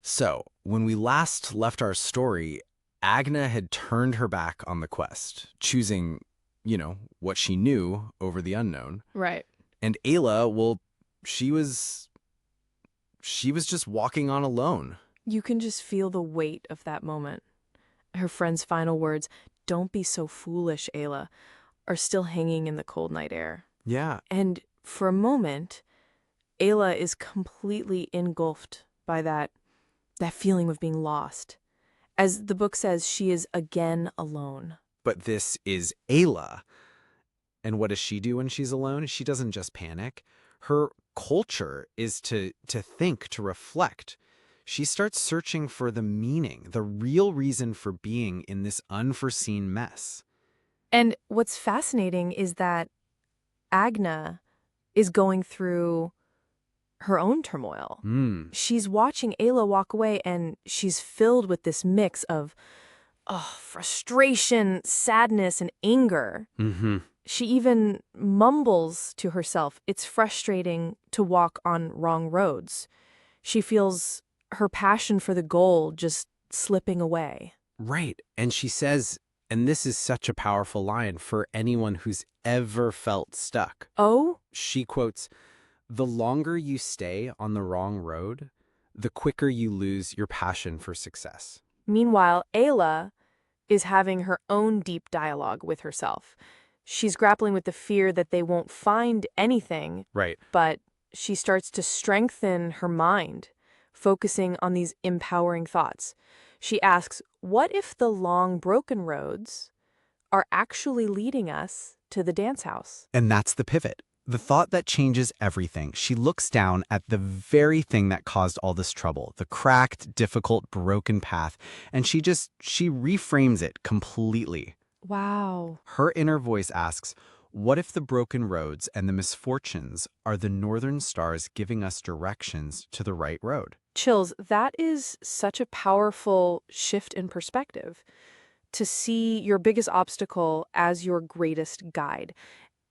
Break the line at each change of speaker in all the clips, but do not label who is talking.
So, when we last left our story, Agna had turned her back on the quest, choosing, what she knew over the unknown.
Right.
And Ela, well, she was she was just walking on alone.
You can just feel the weight of that moment. Her friend's final words, "Don't be so foolish, Ayla," are still hanging in the cold night air.
Yeah.
And for a moment, Ayla is completely engulfed by that feeling of being lost. As the book says, she is again alone.
But this is Ayla. And what does she do when she's alone? She doesn't just panic. Her culture is to think, to reflect. She starts searching for the meaning, the real reason for being in this unforeseen mess.
And what's fascinating is that Agna is going through her own turmoil.
Hmm.
She's watching Ayla walk away, and she's filled with this mix of frustration, sadness, and anger.
Mm-hmm.
She even mumbles to herself, it's frustrating to walk on wrong roads. She feels her passion for the goal just slipping away.
Right. And she says, and this is such a powerful line for anyone who's ever felt stuck.
Oh?
She quotes, "The longer you stay on the wrong road, the quicker you lose your passion for success."
Meanwhile, Ayla is having her own deep dialogue with herself. She's grappling with the fear that they won't find anything,
Right.
but she starts to strengthen her mind, focusing on these empowering thoughts. She asks, what if the long, broken roads are actually leading us to the dance house?
And that's the pivot. The thought that changes everything. She looks down at the very thing that caused all this trouble, the cracked, difficult, broken path, and she reframes it completely.
Wow.
Her inner voice asks, what if the broken roads and the misfortunes are the northern stars giving us directions to the right road?
Chills, that is such a powerful shift in perspective. To see your biggest obstacle as your greatest guide.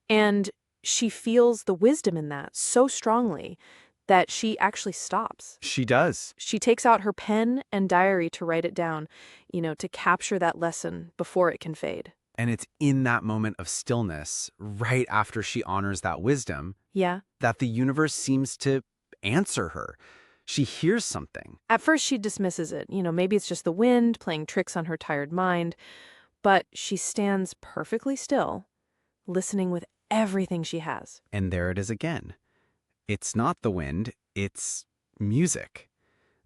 And she feels the wisdom in that so strongly that she actually stops.
She does.
She takes out her pen and diary to write it down, to capture that lesson before it can fade.
And it's in that moment of stillness, right after she honors that wisdom,
Yeah.
that the universe seems to answer her. She hears something.
At first she dismisses it. Maybe it's just the wind playing tricks on her tired mind. But she stands perfectly still, listening with everything she has.
And there it is again. It's not the wind, it's music.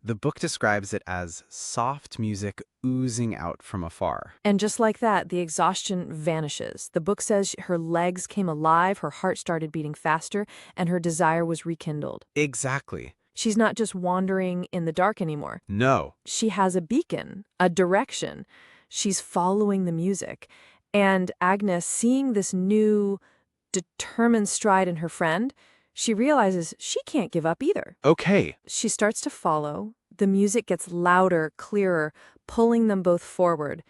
The book describes it as soft music oozing out from afar.
And just like that, the exhaustion vanishes. The book says her legs came alive, her heart started beating faster, and her desire was rekindled.
Exactly.
She's not just wandering in the dark anymore.
No.
She has a beacon, a direction. She's following the music. And Agnes, seeing this new, determined stride in her friend, she realizes she can't give up either.
Okay.
She starts to follow. The music gets louder, clearer, pulling them both forward.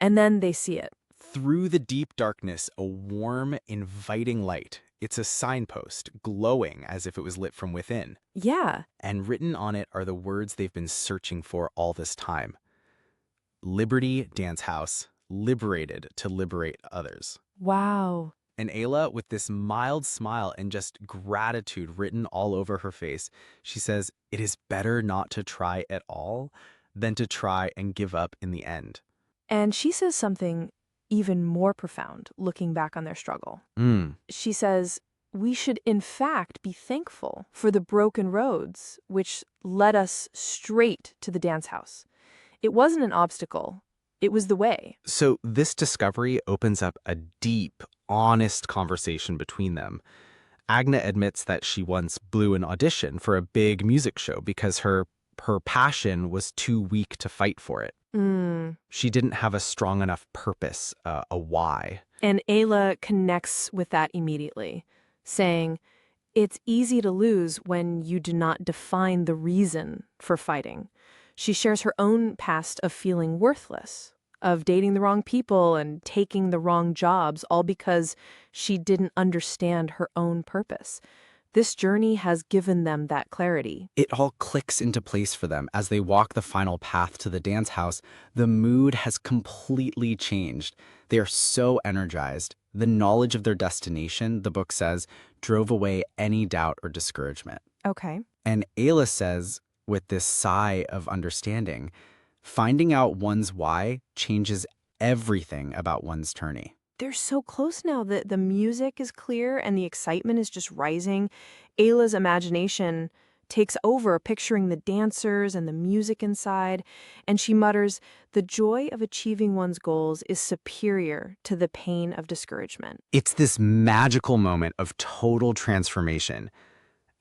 And then they see it.
Through the deep darkness, a warm, inviting light. It's a signpost, glowing as if it was lit from within.
Yeah.
And written on it are the words they've been searching for all this time. Liberty, Dancehouse, liberated to liberate others.
Wow.
And Ayla, with this mild smile and just gratitude written all over her face, she says, it is better not to try at all than to try and give up in the end.
And she says something even more profound, looking back on their struggle. She says, we should in fact be thankful for the broken roads which led us straight to the dance house. It wasn't an obstacle. It was the way.
So this discovery opens up a deep, honest conversation between them. Agna admits that she once blew an audition for a big music show because her passion was too weak to fight for it. She didn't have a strong enough purpose, a why.
And Ayla connects with that immediately, saying, it's easy to lose when you do not define the reason for fighting. She shares her own past of feeling worthless, of dating the wrong people and taking the wrong jobs, all because she didn't understand her own purpose. This journey has given them that clarity.
It all clicks into place for them as they walk the final path to the dance house. The mood has completely changed. They are so energized. The knowledge of their destination, the book says, drove away any doubt or discouragement.
Okay.
And Ela says, with this sigh of understanding, finding out one's why changes everything about one's journey.
They're so close now that the music is clear and the excitement is just rising. Ayla's imagination takes over, picturing the dancers and the music inside, and she mutters, "The joy of achieving one's goals is superior to the pain of discouragement."
It's this magical moment of total transformation.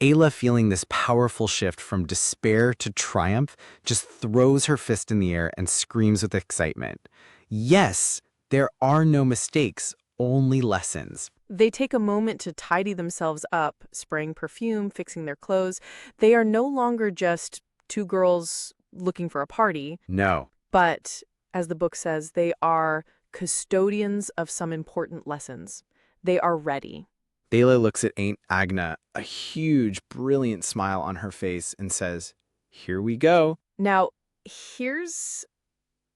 Ayla, feeling this powerful shift from despair to triumph, just throws her fist in the air and screams with excitement. Yes, there are no mistakes, only lessons.
They take a moment to tidy themselves up, spraying perfume, fixing their clothes. They are no longer just two girls looking for a party,
No.
but, as the book says, they are custodians of some important lessons. They are ready.
Ayla looks at Aunt Agna, a huge, brilliant smile on her face, and says, "Here we go."
Now, here's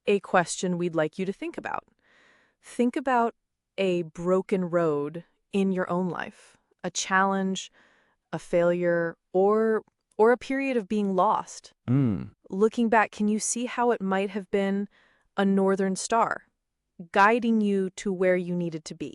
a question we'd like you to think about. Think about a broken road in your own life, a challenge, a failure, or a period of being lost. Looking back, can you see how it might have been a northern star guiding you to where you needed to be?